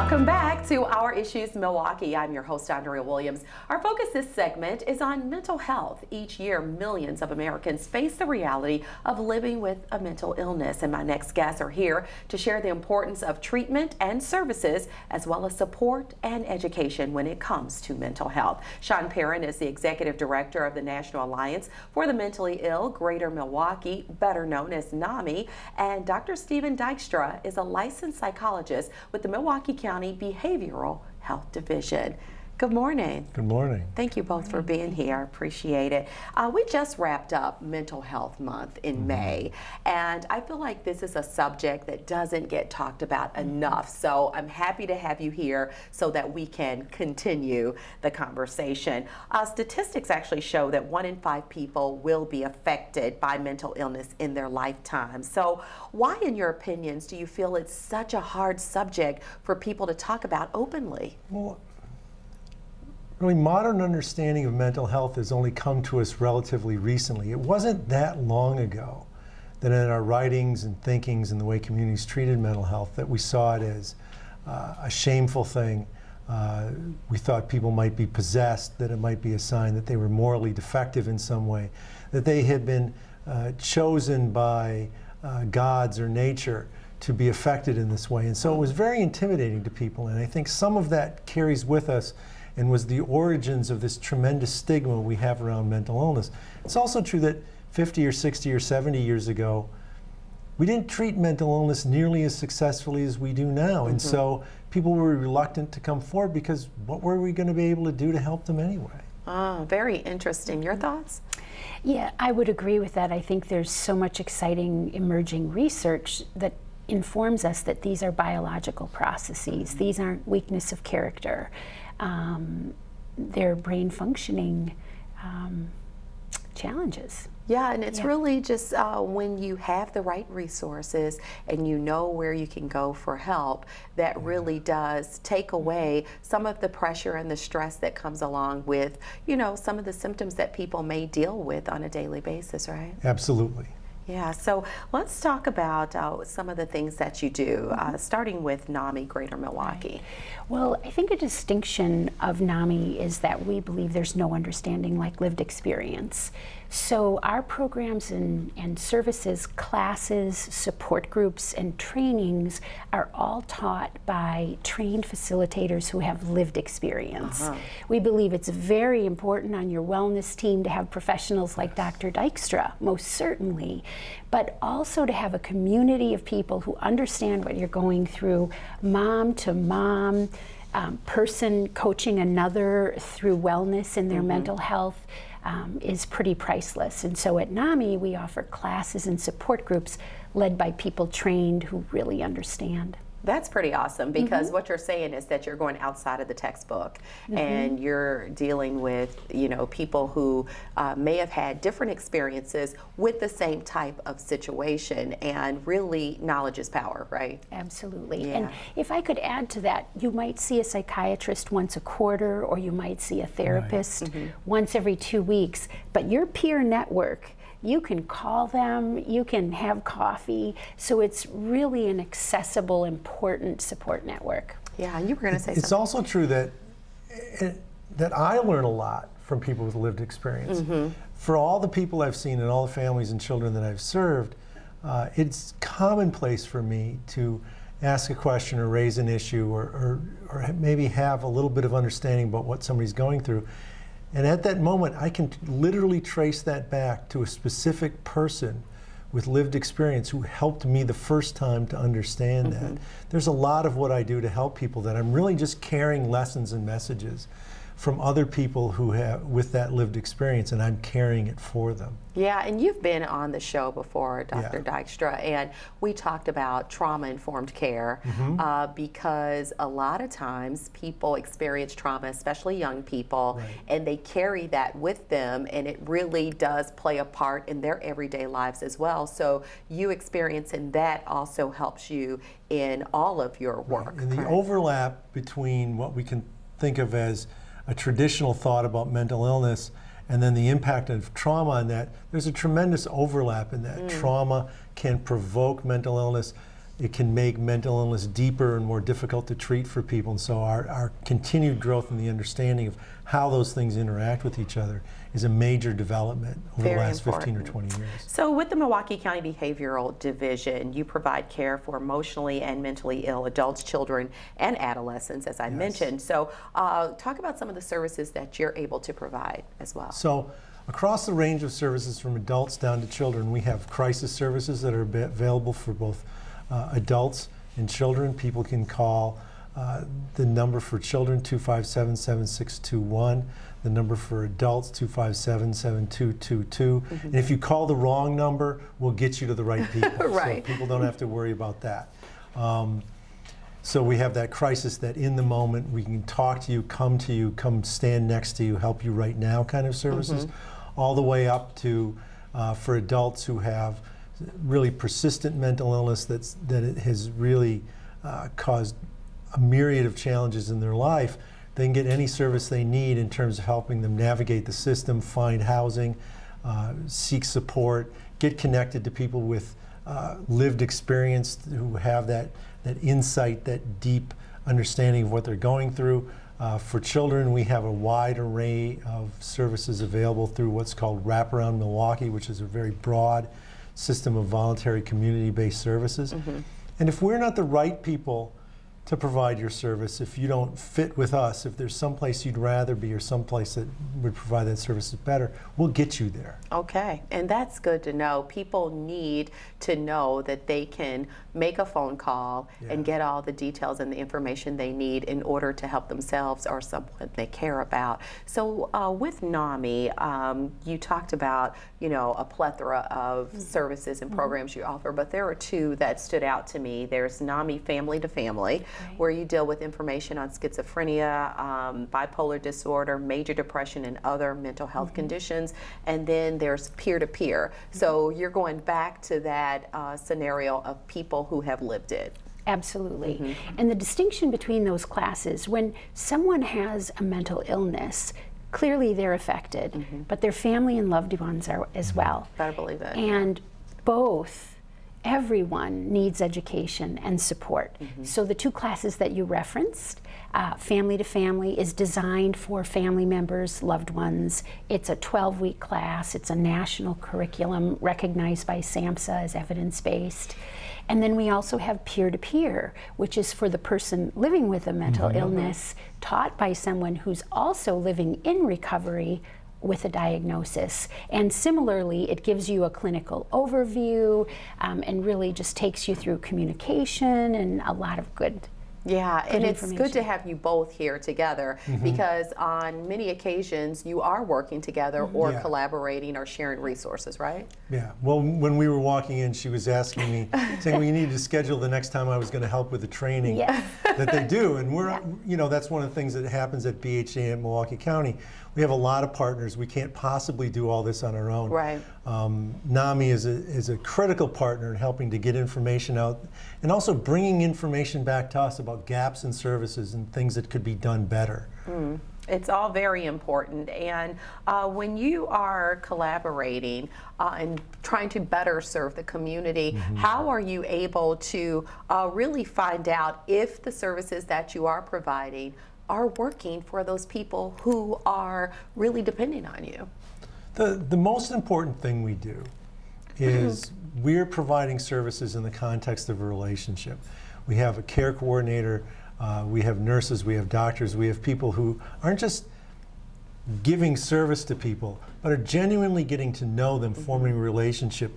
Welcome back to Our Issues Milwaukee. I'm your host, Andrea Williams. Our focus this segment is on mental health. Each year, millions of Americans face the reality of living with a mental illness. And my next guests are here to share the importance of treatment and services, as well as support and education when it comes to mental health. Sean Perrin is the Executive Director of the National Alliance for the Mentally Ill, Greater Milwaukee, better known as NAMI. And Dr. Stephen Dykstra is a licensed psychologist with the Milwaukee County Behavioral Health Division. Good morning. Good morning. Thank you both for being here. Appreciate it. We just wrapped up Mental Health Month in May, and I feel like this is a subject that doesn't get talked about enough. So I'm happy to have you here so that we can continue the conversation. Statistics actually show that 1 in 5 people will be affected by mental illness in their lifetime. So why, in your opinions, do you feel it's such a hard subject for people to talk about openly? Well, really, modern understanding of mental health has only come to us relatively recently. It wasn't that long ago that in our writings and thinkings and the way communities treated mental health that we saw it as a shameful thing. We thought people might be possessed, that it might be a sign that they were morally defective in some way, that they had been chosen by gods or nature to be affected in this way. And so it was very intimidating to people, and I think some of that carries with us and was the origins of this tremendous stigma we have around mental illness. It's also true that 50 or 60 or 70 years ago, we didn't treat mental illness nearly as successfully as we do now. And so people were reluctant to come forward because what were we going to be able to do to help them anyway? Oh, very interesting. Your thoughts? Yeah, I would agree with that. I think there's so much exciting emerging research that informs us that these are biological processes. These aren't weakness of character. They're brain functioning challenges. Yeah, and it's really just when you have the right resources and you know where you can go for help, that really does take away some of the pressure and the stress that comes along with, you know, some of the symptoms that people may deal with on a daily basis, right? Absolutely. Yeah, so let's talk about some of the things that you do, starting with NAMI Greater Milwaukee. Well, I think a distinction of NAMI is that we believe there's no understanding like lived experience. So our programs and services, classes, support groups, and trainings are all taught by trained facilitators who have lived experience. We believe it's very important on your wellness team to have professionals like Dr. Dykstra, most certainly, but also to have a community of people who understand what you're going through, mom to mom, person coaching another through wellness in their mental health. Is pretty priceless. And so at NAMI, we offer classes and support groups led by people trained who really understand. That's pretty awesome, because what you're saying is that you're going outside of the textbook and you're dealing with, you know, people who may have had different experiences with the same type of situation, and really knowledge is power, right? Absolutely. Yeah. And if I could add to that, you might see a psychiatrist once a quarter, or you might see a therapist once every 2 weeks, but your peer network, you can call them, you can have coffee, so it's really an accessible, important support network. Yeah, and you were going to say something. It's also true that I learn a lot from people with lived experience. For all the people I've seen and all the families and children that I've served, it's commonplace for me to ask a question or raise an issue or maybe have a little bit of understanding about what somebody's going through. And at that moment, I can literally trace that back to a specific person with lived experience who helped me the first time to understand that. There's a lot of what I do to help people that I'm really just carrying lessons and messages from other people who have with that lived experience, and I'm carrying it for them. Yeah, and you've been on the show before, Dr. Dykstra, and we talked about trauma-informed care because a lot of times people experience trauma, especially young people, and they carry that with them, and it really does play a part in their everyday lives as well. So you experiencing that also helps you in all of your work. And the overlap between what we can think of as a traditional thought about mental illness and then the impact of trauma on that, there's a tremendous overlap in that. Trauma can provoke mental illness. it can make mental illness deeper and more difficult to treat for people. And so our continued growth in the understanding of how those things interact with each other is a major development over the last 15 or 20 years. So with the Milwaukee County Behavioral Division, you provide care for emotionally and mentally ill adults, children, and adolescents, as I mentioned. So talk about some of the services that you're able to provide as well. So across the range of services from adults down to children, we have crisis services that are available for both adults and children. People can call the number for children, 257-7621, the number for adults, 257-7222. And if you call the wrong number, we'll get you to the right people. Right. So people don't have to worry about that. So we have that crisis, that in the moment, we can talk to you, come stand next to you, help you right now kind of services, all the way up to for adults who have really persistent mental illness that it has really caused a myriad of challenges in their life. They can get any service they need in terms of helping them navigate the system, find housing, seek support, get connected to people with lived experience who have that insight, that deep understanding of what they're going through. For children, we have a wide array of services available through what's called Wraparound Milwaukee, which is a very broad system of voluntary community-based services. And if we're not the right people to provide your service, if you don't fit with us, if there's someplace you'd rather be or someplace that would provide that service better, we'll get you there. Okay, and that's good to know. People need to know that they can make a phone call and get all the details and the information they need in order to help themselves or someone they care about. So with NAMI, you talked about, you know, a plethora of services and programs you offer, but there are two that stood out to me. There's NAMI Family to Family, where you deal with information on schizophrenia, bipolar disorder, major depression, and other mental health conditions. And then there's peer-to-peer. So you're going back to that scenario of people who have lived it. Absolutely. And the distinction between those classes, when someone has a mental illness, clearly they're affected, but their family and loved ones are as well. Better believe it. And everyone needs education and support. So the two classes that you referenced, Family to Family, is designed for family members, loved ones. It's a 12-week class. It's a national curriculum recognized by SAMHSA as evidence-based. And then we also have peer-to-peer, which is for the person living with a mental illness, taught by someone who's also living in recovery with a diagnosis. And similarly, it gives you a clinical overview and really just takes you through communication and a lot of good and it's good to have you both here together because on many occasions you are working together or collaborating or sharing resources, right? Yeah. Well, when we were walking in, she was asking me, saying we needed to schedule the next time I was going to help with the training that they do. And we're, you know, that's one of the things that happens at BHA in Milwaukee County. We have a lot of partners. We can't possibly do all this on our own. Right. NAMI is a critical partner in helping to get information out and also bringing information back to us about gaps in services and things that could be done better. It's all very important. And when you are collaborating and trying to better serve the community, how are you able to really find out if the services that you are providing are working for those people who are really depending on you? The most important thing we do is we're providing services in the context of a relationship. We have a care coordinator, we have nurses, we have doctors, we have people who aren't just giving service to people, but are genuinely getting to know them, forming a relationship,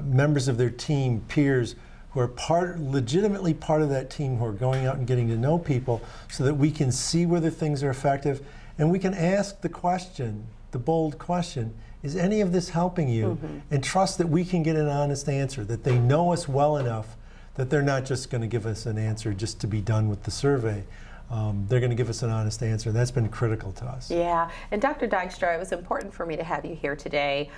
members of their team, peers, who are legitimately part of that team, who are going out and getting to know people so that we can see whether things are effective and we can ask the question, the bold question, is any of this helping you? And trust that we can get an honest answer, that they know us well enough that they're not just going to give us an answer just to be done with the survey. They're going to give us an honest answer. That's been critical to us. Yeah, and Dr. Dykstra, it was important for me to have you here today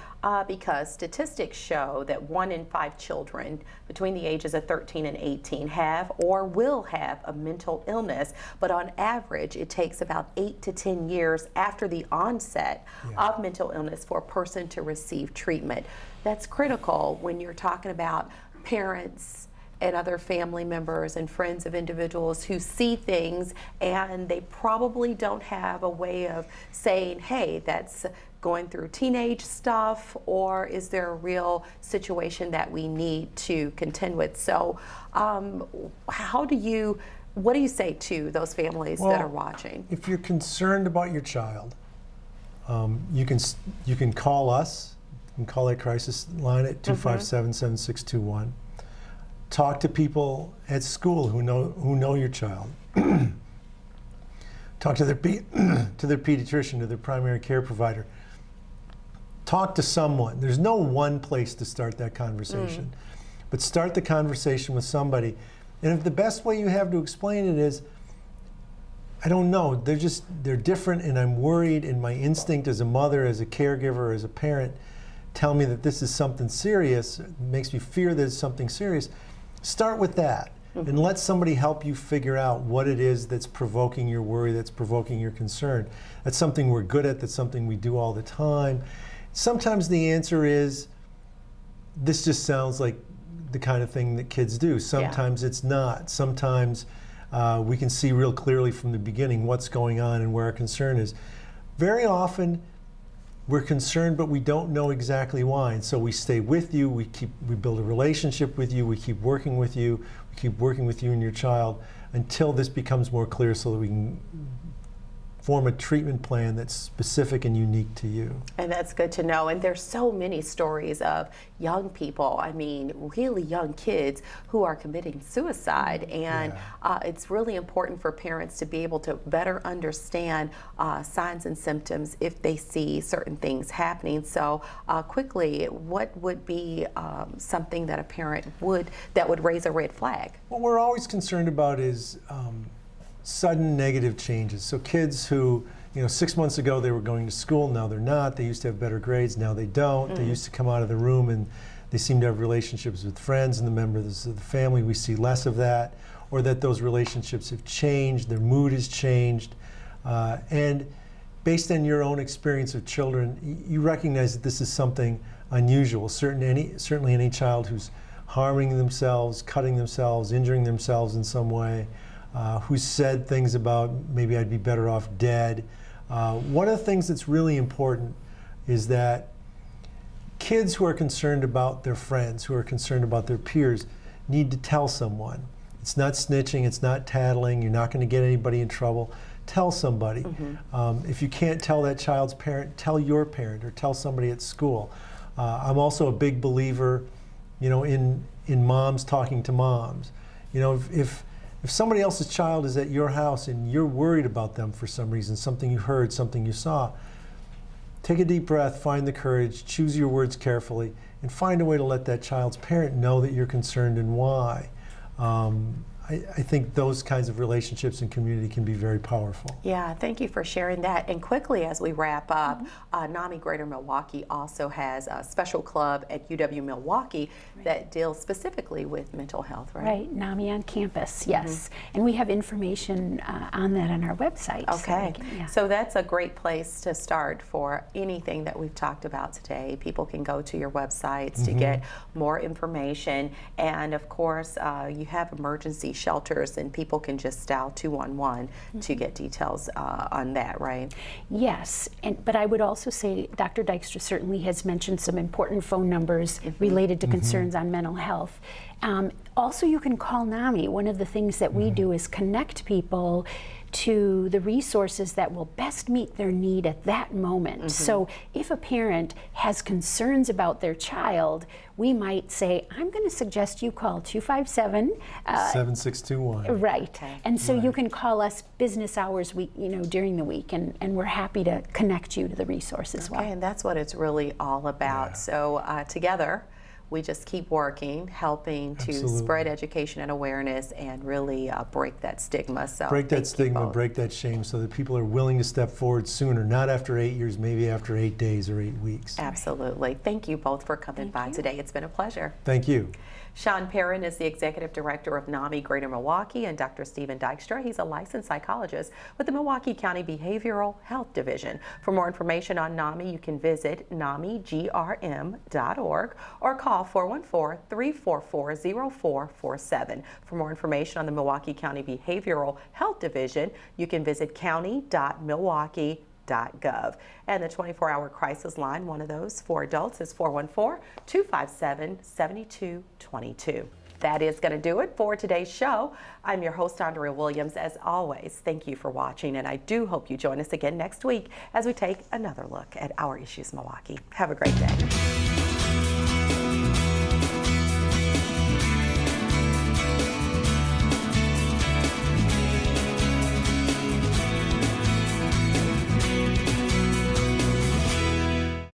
because statistics show that 1 in 5 children between the ages of 13 and 18 have or will have a mental illness, but on average it takes about 8 to 10 years after the onset of mental illness for a person to receive treatment. That's critical when you're talking about parents, and other family members and friends of individuals who see things and they probably don't have a way of saying, hey, that's going through teenage stuff, or is there a real situation that we need to contend with? So what do you say to those families that are watching? If you're concerned about your child, you can call us. You can call that crisis line at 257-7621. Talk to people at school who know your child. Talk to their pediatrician, to their primary care provider. Talk to someone. There's no one place to start that conversation, but start the conversation with somebody. And if the best way you have to explain it is, I don't know, they're different, and I'm worried, and my instinct as a mother, as a caregiver, as a parent, tell me that this is something serious, it makes me fear that it's something serious. Start with that and let somebody help you figure out what it is that's provoking your worry, that's provoking your concern. That's something we're good at, that's something we do all the time. Sometimes the answer is, this just sounds like the kind of thing that kids do. Sometimes it's not. Sometimes we can see real clearly from the beginning what's going on and where our concern is. Very often, we're concerned, but we don't know exactly why. And so we stay with you, we build a relationship with you, we keep working with you, and your child until this becomes more clear so that we can form a treatment plan that's specific and unique to you. And that's good to know. And there's so many stories of young people, I mean, really young kids who are committing suicide. And it's really important for parents to be able to better understand signs and symptoms if they see certain things happening. So quickly, what would be something that a parent that would raise a red flag? What we're always concerned about is sudden negative changes. So kids who, 6 months ago they were going to school, now they're not. They used to have better grades, now they don't. They used to come out of the room and they seem to have relationships with friends and the members of the family. We see less of that, or that those relationships have changed, their mood has changed. And based on your own experience of children, you recognize that this is something unusual. Certainly any child who's harming themselves, cutting themselves, injuring themselves in some way, who said things about maybe I'd be better off dead. One of the things that's really important is that kids who are concerned about their friends, who are concerned about their peers, need to tell someone. It's not snitching, it's not tattling, you're not going to get anybody in trouble. Tell somebody. If you can't tell that child's parent, tell your parent or tell somebody at school. I'm also a big believer, in moms talking to moms. If somebody else's child is at your house and you're worried about them for some reason, something you heard, something you saw, take a deep breath, find the courage, choose your words carefully, and find a way to let that child's parent know that you're concerned and why. I think those kinds of relationships and community can be very powerful. Yeah, thank you for sharing that. And quickly, as we wrap up, NAMI Greater Milwaukee also has a special club at UW Milwaukee that deals specifically with mental health, right? Right, NAMI on campus, yes. And we have information on that on our website. Okay, so that's a great place to start for anything that we've talked about today. People can go to your websites to get more information. And of course, you have emergency shelters, and people can just dial 211 to get details on that, right? Yes, but I would also say Dr. Dykstra certainly has mentioned some important phone numbers related to concerns on mental health. Also, you can call NAMI. One of the things that we do is connect people to the resources that will best meet their need at that moment. So if a parent has concerns about their child, we might say, I'm going to suggest you call 257-7621. Right. Okay. And so you can call us business hours during the week, and we're happy to connect you to the resource as well. Okay, and that's what it's really all about. Yeah. So together, we just keep working, helping to spread education and awareness and really break that stigma. So break that stigma, break that shame, so that people are willing to step forward sooner, not after 8 years, maybe after 8 days or 8 weeks. Absolutely. Thank you both for coming by today. It's been a pleasure. Thank you. Sean Perrin is the Executive Director of NAMI Greater Milwaukee, and Dr. Stephen Dykstra, he's a licensed psychologist with the Milwaukee County Behavioral Health Division. For more information on NAMI, you can visit namigrm.org or call call 414-344-0447. For more information on the Milwaukee County Behavioral Health Division, you can visit county.milwaukee.gov. And the 24-hour crisis line, one of those for adults, is 414-257-7222. That is going to do it for today's show. I'm your host, Andrea Williams. As always, thank you for watching, and I do hope you join us again next week as we take another look at Our Issues Milwaukee. Have a great day.